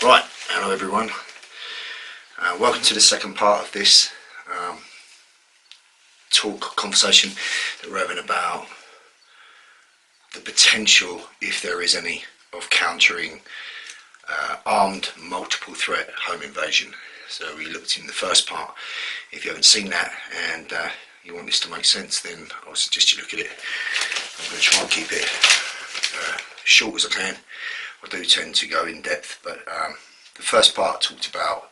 Right, hello everyone. Welcome to the second part of this conversation that we're having about the potential, if there is any, of countering armed multiple threat home invasion. So we looked in the first part. If you haven't seen that and you want this to make sense, then I'll suggest you look at it. I'm going to try and keep it short as I can. I do tend to go in depth, but the first part talked about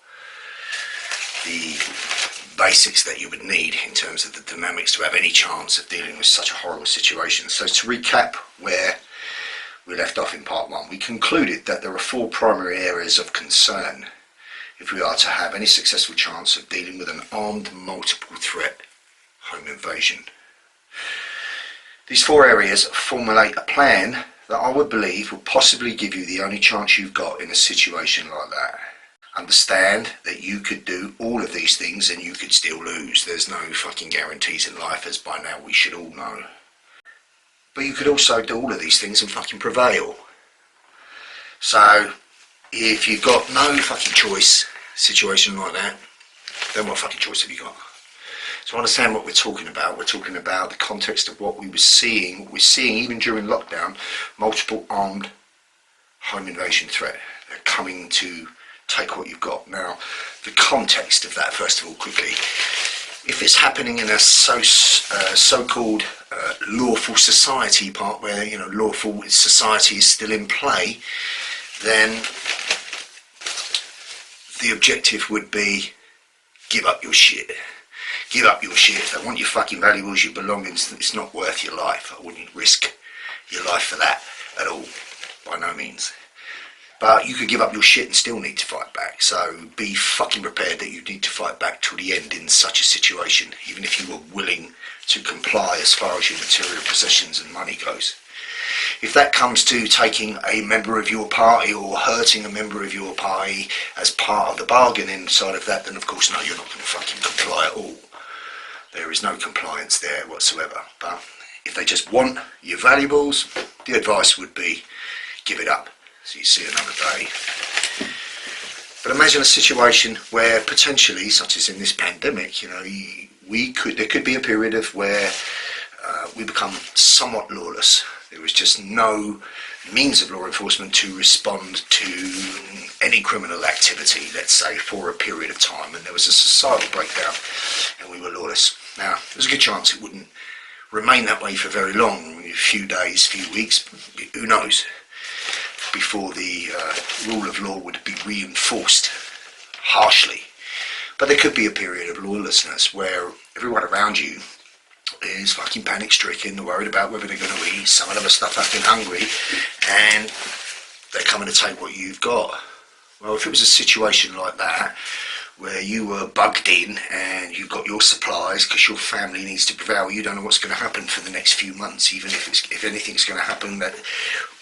the basics that you would need in terms of the dynamics to have any chance of dealing with such a horrible situation. So to recap where we left off in part one, we concluded that there are four primary areas of concern if we are to have any successful chance of dealing with an armed multiple threat home invasion. These four areas formulate a plan that I would believe will possibly give you the only chance you've got in a situation like that. Understand that you could do all of these things and you could still lose. There's no fucking guarantees in life, as by now we should all know. But you could also do all of these things and fucking prevail. So if you've got no fucking choice, situation like that, then what fucking choice have you got? So understand what we're talking about. We're talking about the context of what we're seeing even during lockdown, multiple armed home invasion threat. They're coming to take what you've got. Now, the context of that, first of all, quickly. If it's happening in a so-called lawful society part where, you know, lawful society is still in play, then the objective would be give up your shit. Give up your shit. If they want your fucking valuables, your belongings, it's not worth your life. I wouldn't risk your life for that at all, by no means. But you could give up your shit and still need to fight back. So be fucking prepared that you need to fight back till the end in such a situation, even if you were willing to comply as far as your material possessions and money goes. If that comes to taking a member of your party or hurting a member of your party as part of the bargain inside of that, then of course no, you're not going to fucking comply at all. There is no compliance there whatsoever. But if they just want your valuables, the advice would be give it up so you see another day. But imagine a situation where potentially, such as in this pandemic, you know, there could be a period of where we become somewhat lawless. There was just no means of law enforcement to respond to any criminal activity, let's say, for a period of time, and there was a societal breakdown and we were lawless. Now, there's a good chance it wouldn't remain that way for very long, a few days, few weeks, who knows, before the rule of law would be reinforced harshly. But there could be a period of lawlessness where everyone around you is fucking panic stricken, worried about whether they're going to eat, some of them are stuff fucking hungry, and they're coming to take what you've got. Well, if it was a situation like that, where you were bugged in and you've got your supplies because your family needs to prevail, you don't know what's going to happen for the next few months, even if anything's going to happen that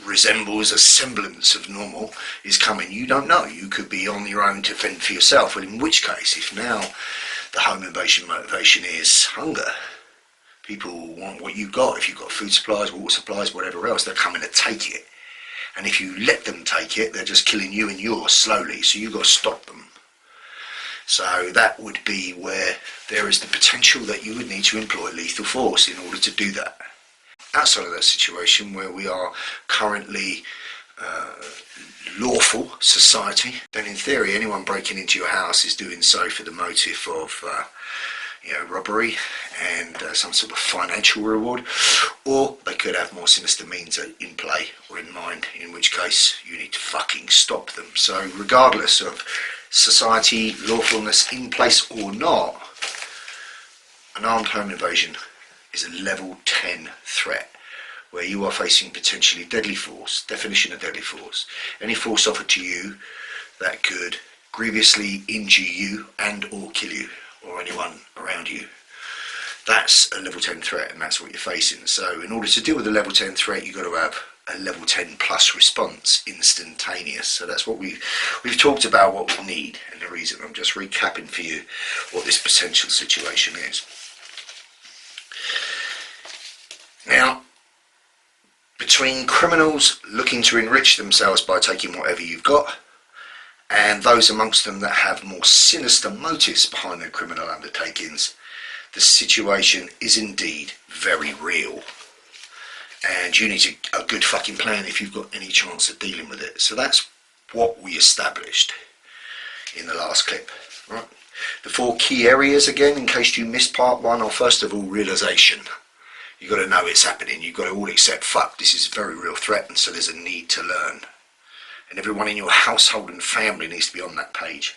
resembles a semblance of normal is coming, you don't know. You could be on your own to fend for yourself. Well, in which case, if now the home invasion motivation is hunger, people want what you've got. If you've got food supplies, water supplies, whatever else, they're coming to take it. And if you let them take it, they're just killing you and yours slowly. So you've got to stop them. So that would be where there is the potential that you would need to employ lethal force in order to do that. Outside of that situation where we are currently lawful society, then in theory anyone breaking into your house is doing so for the motive of robbery and some sort of financial reward, or they could have more sinister means in play or in mind, in which case you need to fucking stop them. So regardless of society, lawfulness in place or not, an armed home invasion is a level 10 threat where you are facing potentially deadly force. Definition of deadly force: any force offered to you that could grievously injure you and or kill you or anyone around you. That's a level 10 threat, and that's what you're facing. So in order to deal with a level 10 threat, you've got to have a level 10 plus response, instantaneous. So that's what we've talked about, what we need, and the reason. I'm just recapping for you what this potential situation is. Now, between criminals looking to enrich themselves by taking whatever you've got and those amongst them that have more sinister motives behind their criminal undertakings, the situation is indeed very real. And you need a good fucking plan if you've got any chance of dealing with it. So that's what we established in the last clip, right? The 4 key areas, again, in case you missed part 1, are first of all realisation. You've got to know it's happening. You've got to all accept, fuck, this is a very real threat, and so there's a need to learn. And everyone in your household and family needs to be on that page.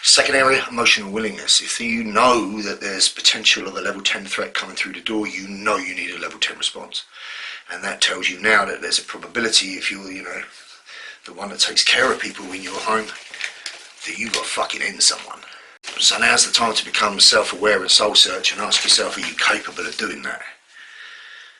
Second area, emotional willingness. If you know that there's potential of a level 10 threat coming through the door, you know you need a level 10 response. And that tells you now that there's a probability, if you're, the one that takes care of people in your home, that you've got to fucking end someone. So now's the time to become self-aware and soul-search and ask yourself, are you capable of doing that?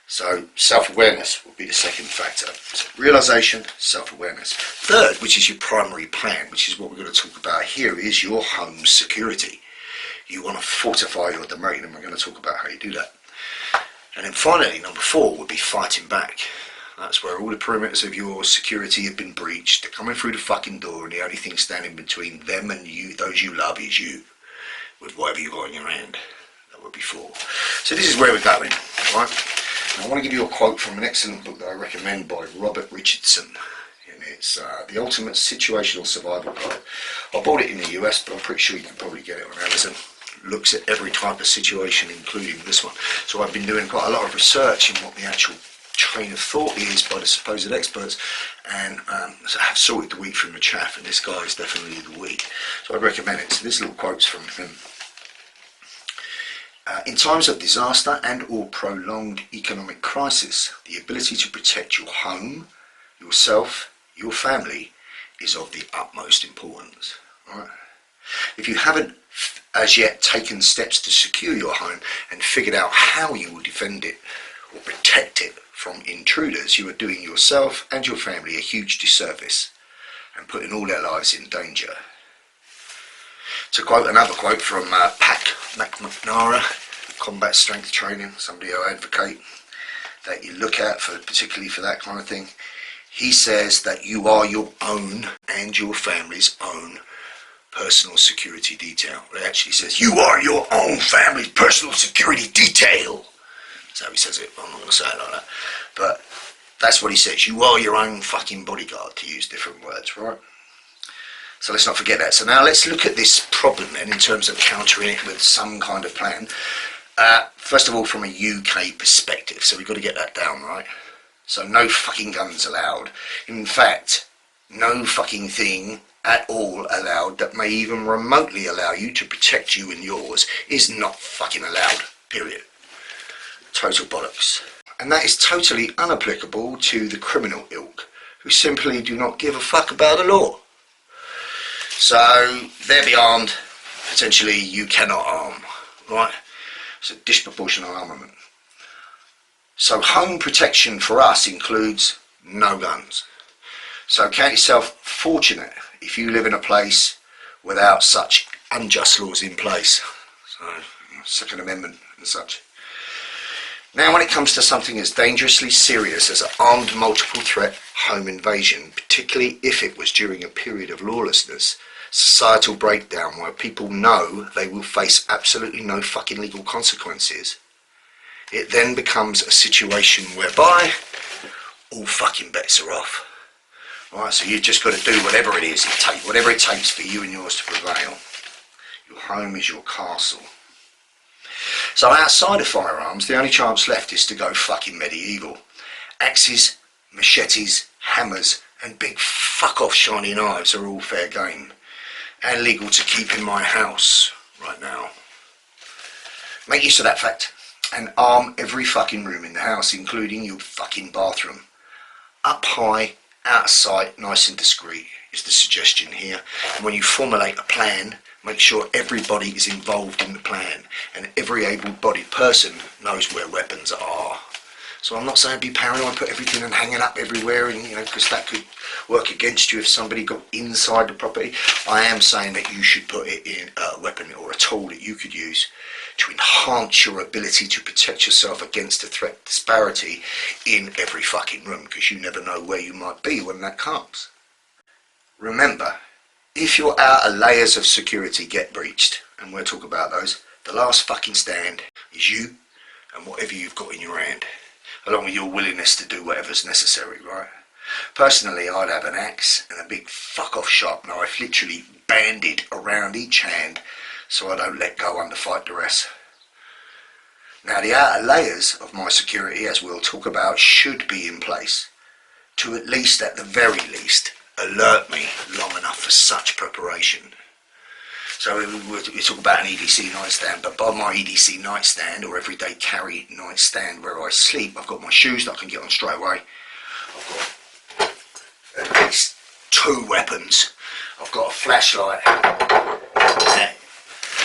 So self-awareness will be the second factor. So realisation, self-awareness. Third, which is your primary plan, which is what we're going to talk about here, is your home security. You want to fortify your domain, and we're going to talk about how you do that. And then finally, number 4 would be fighting back. That's where all the perimeters of your security have been breached. They're coming through the fucking door, and the only thing standing between them and you, those you love, is you, with whatever you got in your hand. That would be 4. So this is where we're going, right? And I want to give you a quote from an excellent book that I recommend by Robert Richardson. And it's The Ultimate Situational Survival Guide. I bought it in the US, but I'm pretty sure you can probably get it on Amazon. Looks at every type of situation, including this one. So I've been doing quite a lot of research in what the actual train of thought is by the supposed experts, and I have sorted the wheat from the chaff, and this guy is definitely the wheat. So I'd recommend it. So this little quote's from him. In times of disaster and or prolonged economic crisis, the ability to protect your home, yourself, your family is of the utmost importance. Right? If you haven't as yet taken steps to secure your home and figured out how you will defend it or protect it from intruders, you are doing yourself and your family a huge disservice and putting all their lives in danger. To quote another quote from Pat McNamara, combat strength training, somebody I advocate that you look at particularly for that kind of thing, he says that you are your own and your family's own personal security detail. It actually says you are your own family's personal security detail. That's how he says it. I'm not going to say it like that, but that's what he says. You are your own fucking bodyguard, to use different words, right? So let's not forget that. So now let's look at this problem then in terms of countering it with some kind of plan. First of all, from a UK perspective, so we've got to get that down, right? So no fucking guns allowed. In fact, no fucking thing at all allowed that may even remotely allow you to protect you and yours is not fucking allowed, period. Total bollocks. And that is totally unapplicable to the criminal ilk, who simply do not give a fuck about the law. So they're be armed, potentially you cannot arm, right? It's a disproportionate armament. So home protection for us includes no guns. So count yourself fortunate if you live in a place without such unjust laws in place. So, Second Amendment and such. Now when it comes to something as dangerously serious as an armed multiple threat home invasion, particularly if it was during a period of lawlessness, societal breakdown where people know they will face absolutely no fucking legal consequences, it then becomes a situation whereby all fucking bets are off. Right, so you've just got to do whatever it is whatever it takes for you and yours to prevail. Your home is your castle. So outside of firearms, the only chance left is to go fucking medieval. Axes, machetes, hammers, and big fuck off shiny knives are all fair game and legal to keep in my house right now. Make use of that fact and arm every fucking room in the house, including your fucking bathroom. Up high, out of sight, nice and discreet is the suggestion here. And when you formulate a plan, make sure everybody is involved in the plan and every able-bodied person knows where weapons are. So I'm not saying be paranoid, put everything and hanging up everywhere, and because that could work against you if somebody got inside the property. I am saying that you should put it in a weapon or a tool that you could use to enhance your ability to protect yourself against a threat disparity in every fucking room, because you never know where you might be when that comes. Remember, if your outer layers of security get breached, and we'll talk about those, the last fucking stand is you and whatever you've got in your hand, along with your willingness to do whatever's necessary, right? Personally, I'd have an axe and a big fuck off sharp knife literally banded around each hand so I don't let go under fight duress. Now, the outer layers of my security, as we'll talk about, should be in place to at least, at the very least, alert me long enough for such preparation. So we talk about an EDC nightstand, but by my EDC nightstand or everyday carry nightstand where I sleep, I've got my shoes that I can get on straight away. I've got at least 2 weapons. I've got a flashlight.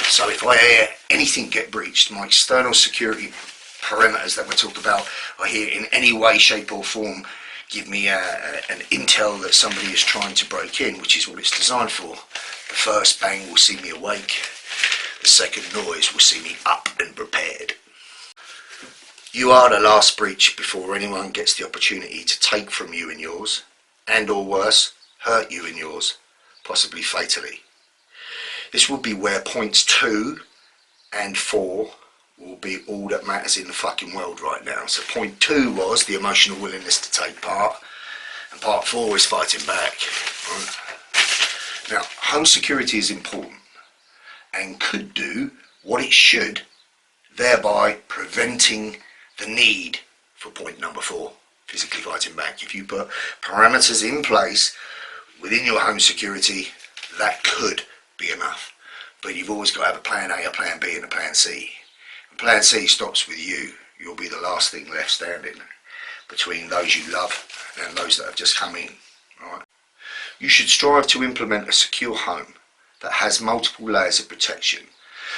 So if I hear anything get breached, my external security perimeters that we talked about are here in any way, shape or form give me an intel that somebody is trying to break in, which is what it's designed for. The first bang will see me awake. The second noise will see me up and prepared. You are the last breach before anyone gets the opportunity to take from you and yours, and or worse, hurt you and yours, possibly fatally. This will be where points 2 and 4 will be all that matters in the fucking world right now. So point 2 was the emotional willingness to take part, and part 4 is fighting back. Right? Now, home security is important and could do what it should, thereby preventing the need for point number 4, physically fighting back. If you put parameters in place within your home security, that could be enough. But you've always got to have a plan A, a plan B and a plan C. And plan C stops with you. You'll be the last thing left standing between those you love and those that have just come in. Right? You should strive to implement a secure home that has multiple layers of protection.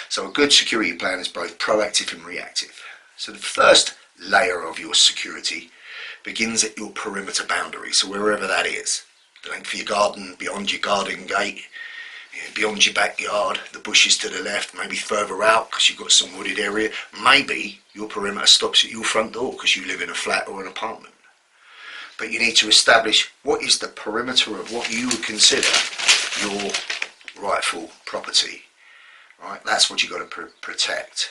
So a good security plan is both proactive and reactive. So the first layer of your security begins at your perimeter boundary, so wherever that is. The length of your garden, beyond your garden gate, beyond your backyard, the bushes to the left, maybe further out because you've got some wooded area. Maybe your perimeter stops at your front door because you live in a flat or an apartment. But you need to establish what is the perimeter of what you would consider your rightful property. Right? That's what you've got to protect.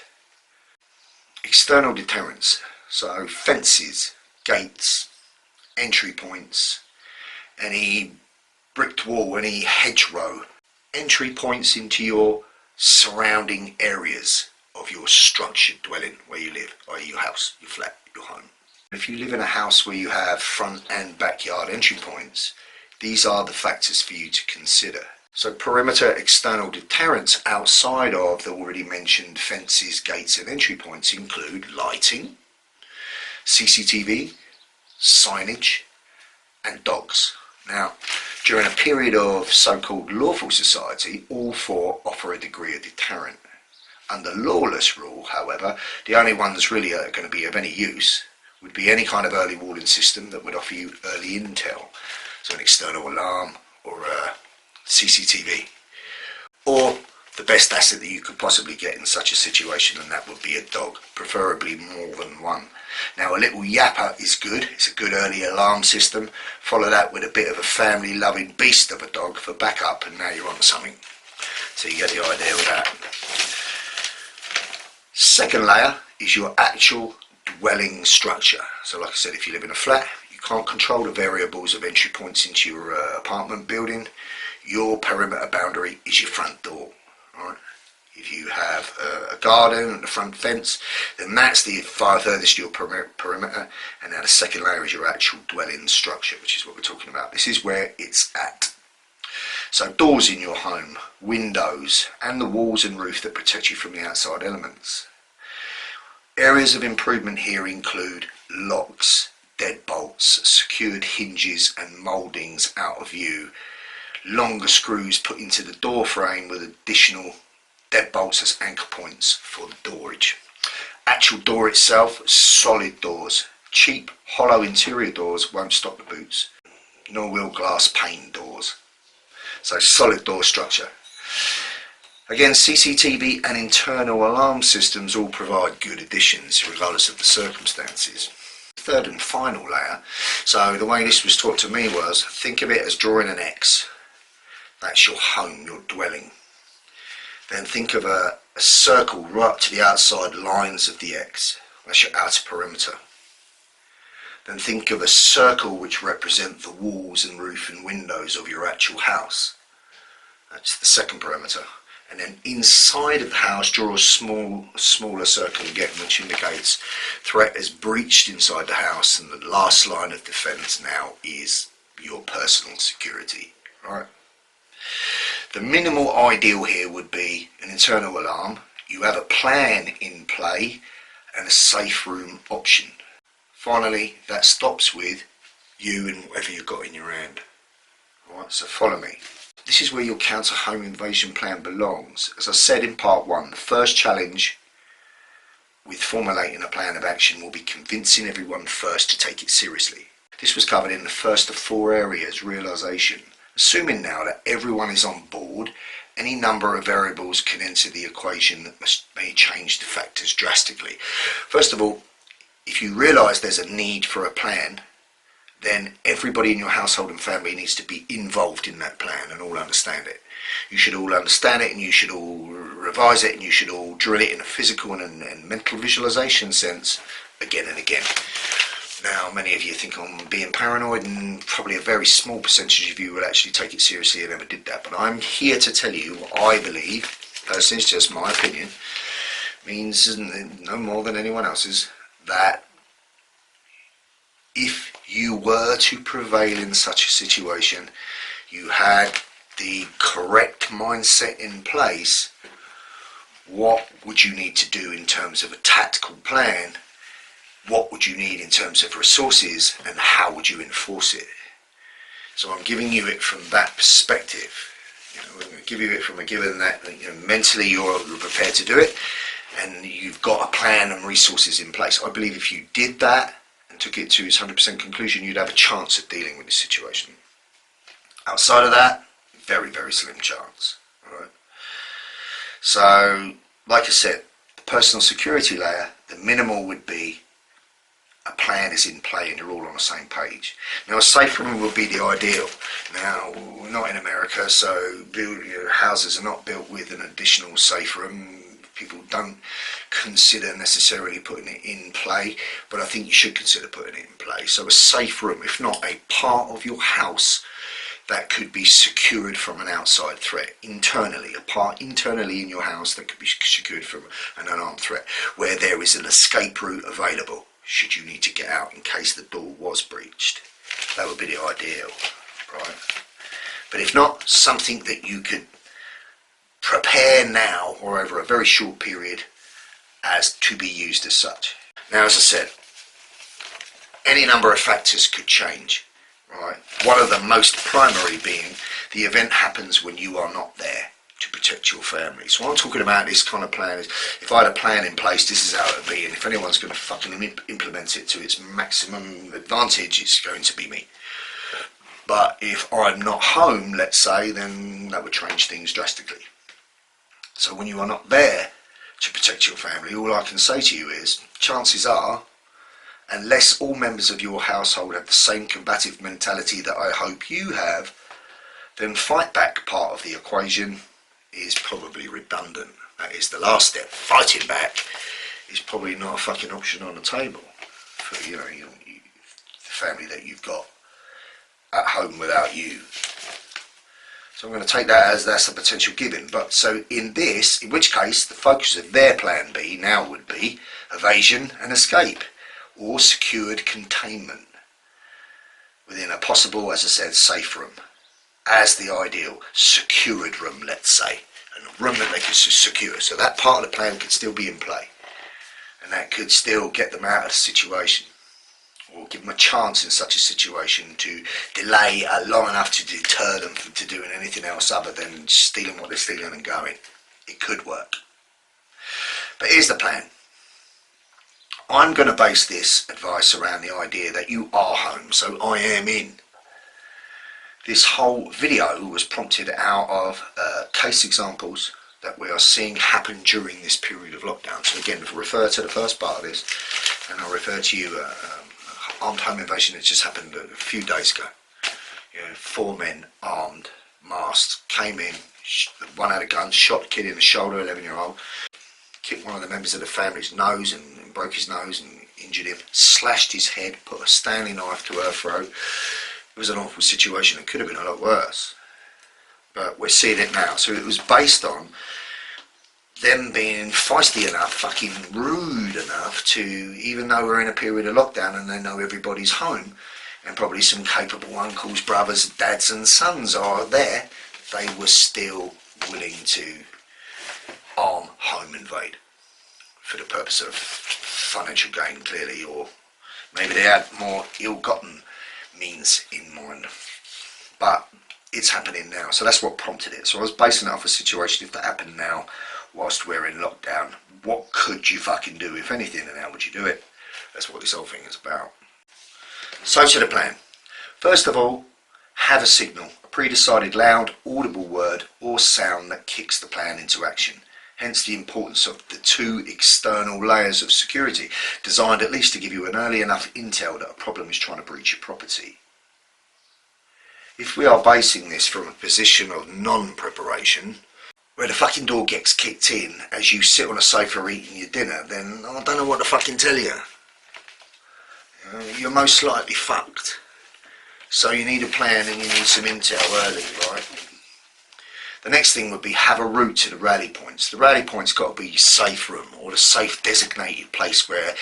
External deterrence, so fences, gates, entry points, any bricked wall, any hedgerow, entry points into your surrounding areas of your structured dwelling where you live, i.e. your house, your flat, your home. If you live in a house where you have front and backyard entry points, these are the factors for you to consider. So perimeter external deterrents outside of the already mentioned fences, gates and entry points include lighting, CCTV, signage and dogs. Now, during a period of so-called lawful society, all 4 offer a degree of deterrent. Under lawless rule, however, the only ones really are going to be of any use would be any kind of early warning system that would offer you early intel, so an external alarm or a CCTV, or the best asset that you could possibly get in such a situation, and that would be a dog, preferably more than one. Now, a little yapper is good. It's a good early alarm system. Follow that with a bit of a family-loving beast of a dog for backup, and now you're on something. So you get the idea with that. Second layer is your actual dwelling structure. So like I said, if you live in a flat, you can't control the variables of entry points into your apartment building. Your perimeter boundary is your front door. Right? If you have a garden and a front fence, then that's the furthest your perimeter, and now the second layer is your actual dwelling structure, which is what we're talking about. This is where it's at. So doors in your home, windows, and the walls and roof that protect you from the outside elements. Areas of improvement here include locks, deadbolts, secured hinges and mouldings out of view, longer screws put into the door frame with additional deadbolts as anchor points for the doorage. Actual door itself, solid doors. Cheap, hollow interior doors won't stop the boots, nor will glass pane doors. So solid door structure. Again, CCTV and internal alarm systems all provide good additions regardless of the circumstances. Third and final layer, so the way this was taught to me was, think of it as drawing an X. That's your home, your dwelling. Then think of a circle right up to the outside lines of the X. That's your outer perimeter. Then think of a circle which represent the walls and roof and windows of your actual house. That's the second perimeter. And then inside of the house, draw a smaller circle again, which indicates threat has breached inside the house, and the last line of defense now is your personal security. Right? The minimal ideal here would be an internal alarm. You have a plan in play and a safe room option. Finally, that stops with you and whatever you've got in your hand. Alright, so follow me. This is where your counter home invasion plan belongs. As I said in part 1, the first challenge with formulating a plan of action will be convincing everyone first to take it seriously. This was covered in the first of 4 areas, realisation. Assuming now that everyone is on board, any number of variables can enter the equation that may change the factors drastically. First of all, if you realise there's a need for a plan, then everybody in your household and family needs to be involved in that plan and all understand it. You should all understand it, and you should all revise it, and you should all drill it in a physical and mental visualization sense again and again. Now, many of you think I'm being paranoid, and probably a very small percentage of you will actually take it seriously and never did that. But I'm here to tell you what I believe, personally, it's just my opinion, means no more than anyone else's, that if you were to prevail in such a situation, you had the correct mindset in place, what would you need to do in terms of a tactical plan? What would you need in terms of resources, and how would you enforce it? So I'm giving you it from that perspective. I'm going to give you it from a given that mentally you're prepared to do it, and you've got a plan and resources in place. I believe if you did that and took it to its 100% conclusion, you'd have a chance of dealing with this situation. Outside of that, very, very slim chance. All right. So, like I said, the personal security layer, the minimal would be a plan is in play and you're all on the same page. Now, a safe room would be the ideal. Now, we're not in America, so houses are not built with an additional safe room. People don't consider necessarily putting it in play, but I think you should consider putting it in play. So a safe room, if not a part of your house that could be secured from an outside threat internally, a part internally in your house that could be secured from an unarmed threat, where there is an escape route available should you need to get out in case the door was breached. That would be the ideal, right? But if not, something that you could prepare now or over a very short period as to be used as such. Now, as I said, any number of factors could change, right? One of the most primary being the event happens when you are not there to protect your family. So what I'm talking about this kind of plan is, if I had a plan in place, this is how it would be, and if anyone's going to fucking implement it to its maximum advantage, it's going to be me. But if I'm not home, let's say, then that would change things drastically. So when you are not there to protect your family, all I can say to you is, chances are, unless all members of your household have the same combative mentality that I hope you have, then fight back part of the equation is probably redundant. That is the last step. Fighting back is probably not a fucking option on the table for the family that you've got at home without you. So I'm going to take that as that's a potential given. But so in this, in which case the focus of their plan B now would be evasion and escape, or secured containment within a possible, as I said, safe room, as the ideal secured room, let's say, and a room that they could secure. So that part of the plan could still be in play, and that could still get them out of the situation, or give them a chance in such a situation to delay long enough to deter them from doing anything else other than stealing what they're stealing and going. It could work. But here's the plan. I'm going to base this advice around the idea that you are home, so I am in. This whole video was prompted out of case examples that we are seeing happen during this period of lockdown. So again, refer to the first part of this, and I'll refer to you armed home invasion that just happened a few days ago. 4 men armed masked, came in, one had a gun, shot the kid in the shoulder, 11-year-old, kicked one of the members of the family's nose and broke his nose and injured him, slashed his head, put a Stanley knife to her throat. It was an awful situation. It could have been a lot worse. But we're seeing it now. So it was based on them being feisty enough, fucking rude enough to, even though we're in a period of lockdown and they know everybody's home, and probably some capable uncles, brothers, dads and sons are there, they were still willing to arm, home invade for the purpose of financial gain, clearly, or maybe they had more ill-gotten means in mind. But it's happening now, so that's what prompted it. So I was basing it off a situation, if that happened now whilst we're in lockdown, what could you fucking do, if anything, and how would you do it? That's what this whole thing is about. So to the plan. First of all, have a signal, a pre-decided loud, audible word or sound that kicks the plan into action. Hence the importance of the 2 external layers of security, designed at least to give you an early enough intel that a problem is trying to breach your property. If we are basing this from a position of non-preparation, where the fucking door gets kicked in as you sit on a sofa eating your dinner, then I don't know what to fucking tell you. You're most likely fucked. So you need a plan and you need some intel early, right? The next thing would be have a route to the rally points. The rally point's got to be your safe room, or the safe designated place where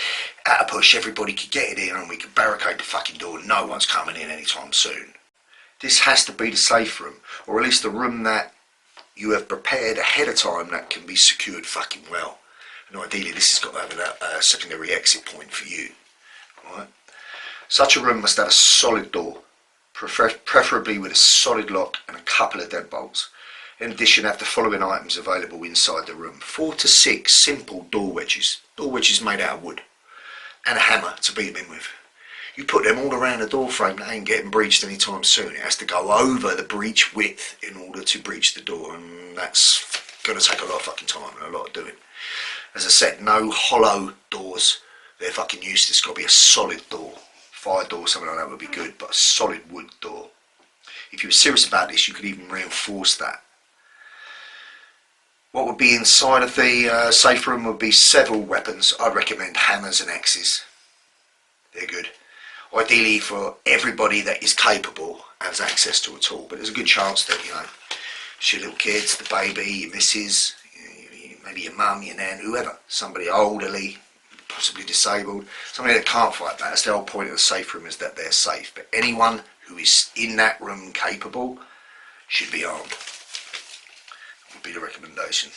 at a push everybody could get it in and we could barricade the fucking door. No one's coming in anytime soon. This has to be the safe room, or at least the room that you have prepared ahead of time that can be secured fucking well. And ideally this has got to have a secondary exit point for you. Right? Such a room must have a solid door, preferably with a solid lock and a couple of deadbolts. In addition, have the following items available inside the room: 4 to 6 simple door wedges made out of wood, and a hammer to beat them in with. You put them all around the door frame, that ain't getting breached anytime soon. It has to go over the breach width in order to breach the door, and that's going to take a lot of fucking time and a lot of doing. As I said, no hollow doors. They're fucking useless. It's got to be a solid door. Fire door, something like that would be good, but a solid wood door. If you were serious about this, you could even reinforce that. What would be inside of the safe room would be several weapons. I'd recommend hammers and axes. They're good. Ideally for everybody that is capable has access to a tool, but there's a good chance that, you know, it's your little kids, the baby, your missus, maybe your mum, your nan, whoever, somebody elderly, possibly disabled, somebody that can't fight back. That's the whole point of the safe room, is that they're safe. But anyone who is in that room capable should be armed. Would be the recommendation.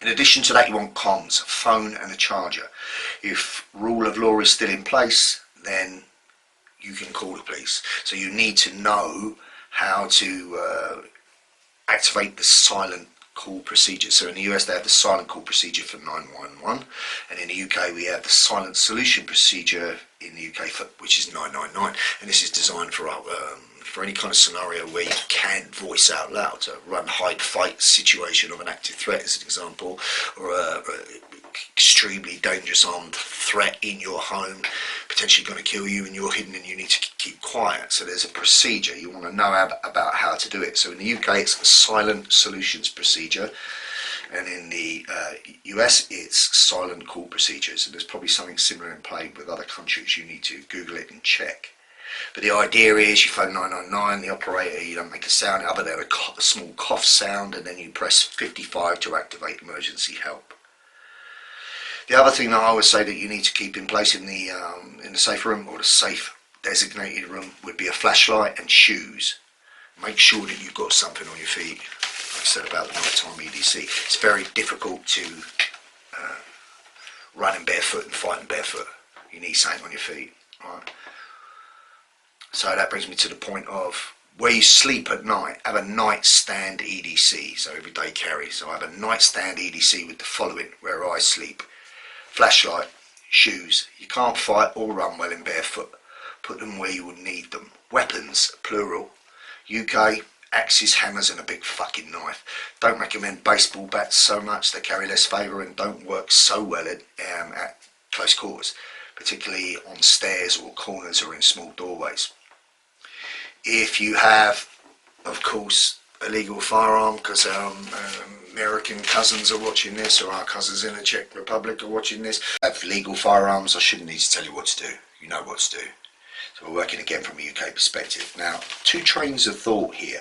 In addition to that, you want comms, a phone and a charger. If rule of law is still in place, then you can call the police. So you need to know how to activate the silent call procedure. So in the US they have the silent call procedure for 911, and in the UK we have the silent solution procedure in the UK which is 999, and this is designed for any kind of scenario where you can voice out loud, to run, hide, fight situation of an active threat as an example, or a extremely dangerous armed threat in your home, potentially going to kill you, and you're hidden and you need to keep quiet. So there's a procedure. You want to know about how to do it. So in the UK it's a silent solutions procedure, and in the US it's silent call procedures, and there's probably something similar in play with other countries. You need to Google it and check. But the idea is you phone 999, the operator, you don't make a sound other than a small cough sound, and then you press 55 to activate emergency help. The other thing that I would say that you need to keep in place in the safe room, or the safe designated room, would be a flashlight and shoes. Make sure that you've got something on your feet. Like I said about the nighttime EDC, it's very difficult to run in barefoot and fight in barefoot. You need something on your feet. Right? So that brings me to the point of where you sleep at night. Have a nightstand EDC, so everyday carry. So I have a nightstand EDC with the following: where I sleep, flashlight, shoes. You can't fight or run well in barefoot. Put them where you would need them. Weapons, plural. UK, axes, hammers and a big fucking knife. Don't recommend baseball bats so much. They carry less favour and don't work so well at close quarters, particularly on stairs or corners or in small doorways. If you have of course, illegal firearm, because our American cousins are watching this, or our cousins in the Czech Republic are watching this. Have legal firearms. I shouldn't need to tell you what to do. You know what to do. So we're working again from a UK perspective. Now, two trains of thought here.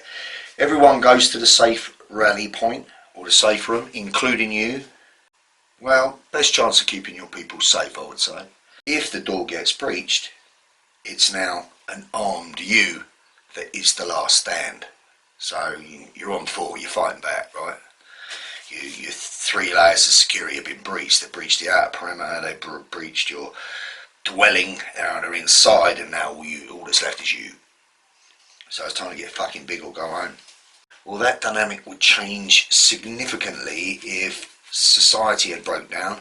Everyone goes to the safe rally point, or the safe room, including you. Well, best chance of keeping your people safe, I would say. If the door gets breached, it's now an armed you that is the last stand. So you're on four, you're fighting back, right? Your three layers of security have been breached. They breached the outer perimeter, they breached your dwelling, they're inside, and now all that's left is you. So it's time to get fucking big or go home. Well, that dynamic would change significantly if society had broke down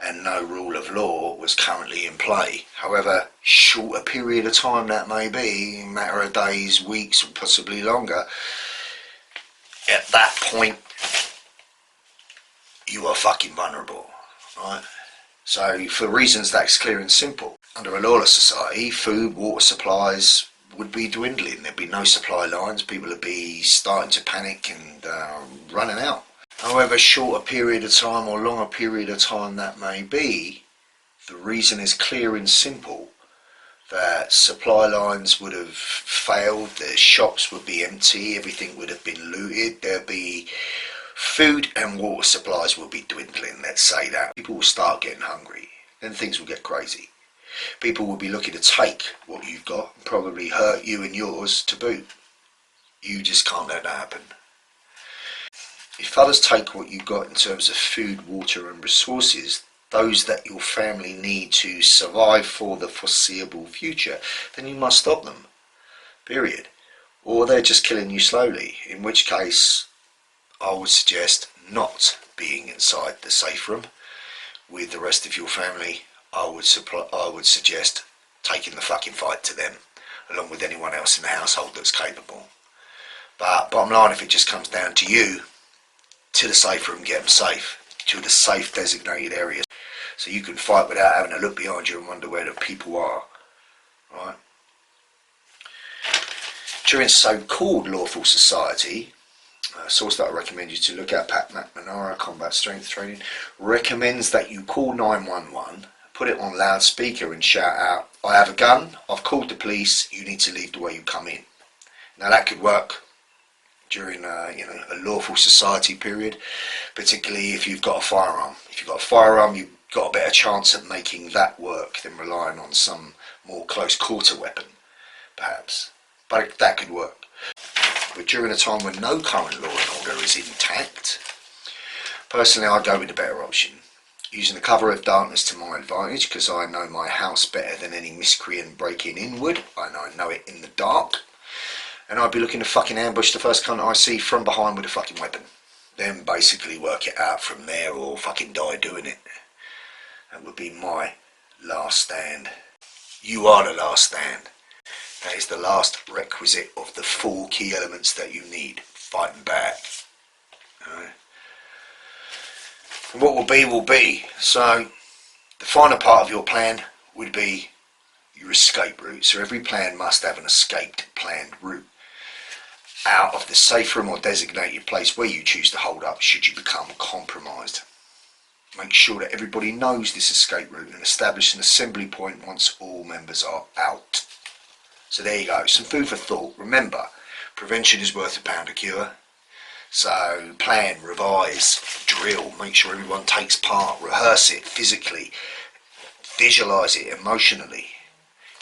and no rule of law was currently in play. However short a period of time that may be, a matter of days, weeks, or possibly longer, at that point you are fucking vulnerable, right? So for reasons that's clear and simple, under a lawless society, food, water supplies would be dwindling. There'd be no supply lines, people would be starting to panic and running out. However short a period of time or long a period of time that may be, the reason is clear and simple, that supply lines would have failed, the shops would be empty, everything would have been looted, there'd be food and water supplies will be dwindling, let's say that. People will start getting hungry, then things will get crazy. People will be looking to take what you've got and probably hurt you and yours to boot. You just can't let that happen. If others take what you've got in terms of food, water and resources, those that your family need to survive for the foreseeable future, then you must stop them, period. Or they're just killing you slowly, in which case I would suggest not being inside the safe room with the rest of your family. I would suggest taking the fucking fight to them, along with anyone else in the household that's capable. But bottom line, if it just comes down to you, to the safe room, get them safe, to the safe designated areas, so you can fight without having to look behind you and wonder where the people are, right? During so-called lawful society, a source that I recommend you to look at, Pat McNamara, Combat Strength Training, recommends that you call 911, put it on loudspeaker and shout out, "I have a gun, I've called the police, you need to leave the way you come in." Now that could work during a lawful society period, particularly if you've got a firearm. If you've got a firearm, you've got a better chance at making that work than relying on some more close quarter weapon, perhaps. But that could work. But during a time when no current law and order is intact, personally I'd go with the better option, using the cover of darkness to my advantage, because I know my house better than any miscreant breaking in would. I know it in the dark. And I'd be looking to fucking ambush the first cunt I see from behind with a fucking weapon. Then basically work it out from there, or fucking die doing it. That would be my last stand. You are the last stand. That is the last requisite of the 4 key elements that you need. Fighting back. And what will be. So the final part of your plan would be your escape route. So every plan must have an escaped planned route out of the safe room or designated place where you choose to hold up should you become compromised. Make sure that everybody knows this escape route and establish an assembly point once all members are out. So there you go, some food for thought. Remember, prevention is worth £1 a cure. So plan, revise, drill, make sure everyone takes part, rehearse it physically, visualise it emotionally.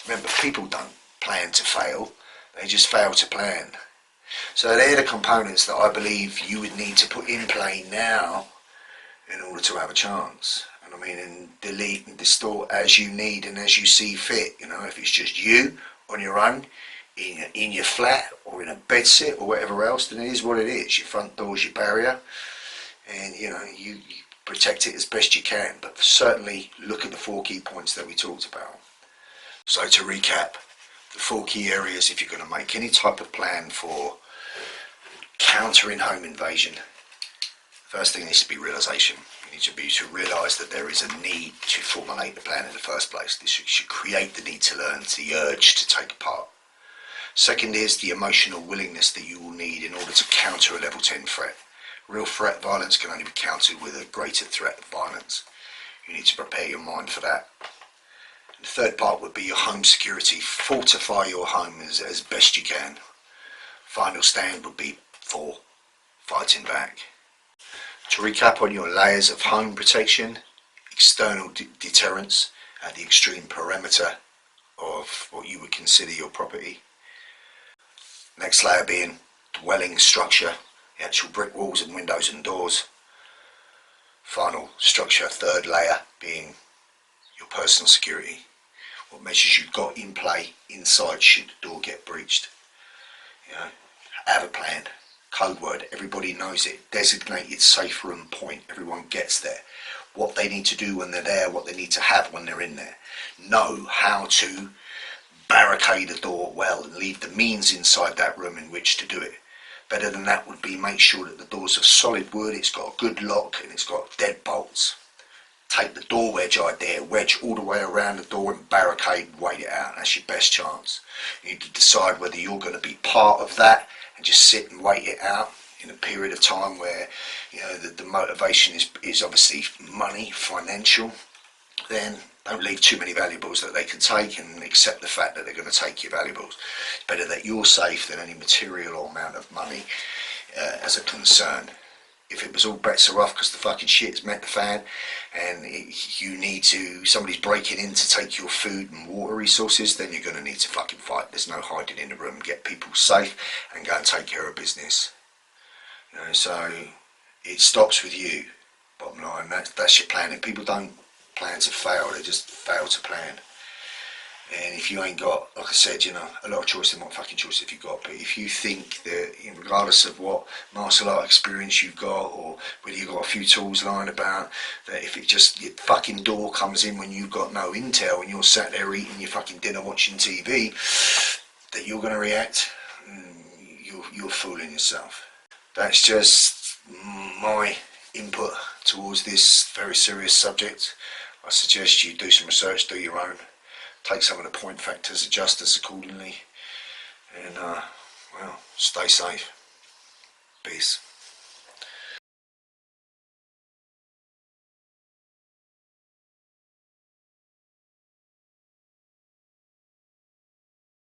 Remember, people don't plan to fail, they just fail to plan. So they're the components that I believe you would need to put in play now in order to have a chance. And I mean, and delete and distort as you need and as you see fit. If it's just you on your own, in your flat or in a bedsit or whatever else, then it is what it is. Your front door's your barrier, and you protect it as best you can. But certainly look at the 4 key points that we talked about. So to recap, the 4 key areas if you're going to make any type of plan for countering home invasion. First thing needs to be realisation. You need to realise that there is a need to formulate the plan in the first place. This should create the need to learn, the urge to take part. Second is the emotional willingness that you will need in order to counter a level 10 threat. Real threat violence can only be countered with a greater threat of violence. You need to prepare your mind for that. And the third part would be your home security. Fortify your home as best you can. Final stand would be 4, fighting back. To recap on your layers of home protection: external deterrence at the extreme perimeter of what you would consider your property. Next layer being dwelling structure, the actual brick walls and windows and doors. Final structure, third layer, being your personal security. What measures you've got in play inside should the door get breached. You know, have a plan. Code word, everybody knows it. Designated safe room point, everyone gets there. What they need to do when they're there, what they need to have when they're in there. Know how to barricade a door well and leave the means inside that room in which to do it. Better than that would be make sure that the door's of solid wood, it's got a good lock and it's got deadbolts. Take the door wedge idea, wedge all the way around the door and barricade and wait it out. That's your best chance. You need to decide whether you're going to be part of that and just sit and wait it out in a period of time where, you know, the motivation is obviously money, financial. Then don't leave too many valuables that they can take, and accept the fact that they're going to take your valuables. It's better that you're safe than any material or amount of money as a concern. If it was all bets are off because the fucking shit's met the fan and you need to, somebody's breaking in to take your food and water resources, then you're going to need to fucking fight. There's no hiding in the room. Get people safe and go and take care of business. You know, so it stops with you. Bottom line, that's your planning. People don't plan to fail, they just fail to plan. And if you ain't got, like I said, you know, a lot of choice, then what fucking choice have you got? But if you think that, regardless of what martial art experience you've got, or whether you've got a few tools lying about, that if it just, your fucking door comes in when you've got no intel and you're sat there eating your fucking dinner watching TV, that you're going to react, you're fooling yourself. That's just my input towards this very serious subject. I suggest you do some research, do your own. Take some of the point factors, adjust us accordingly, and well, stay safe. Peace.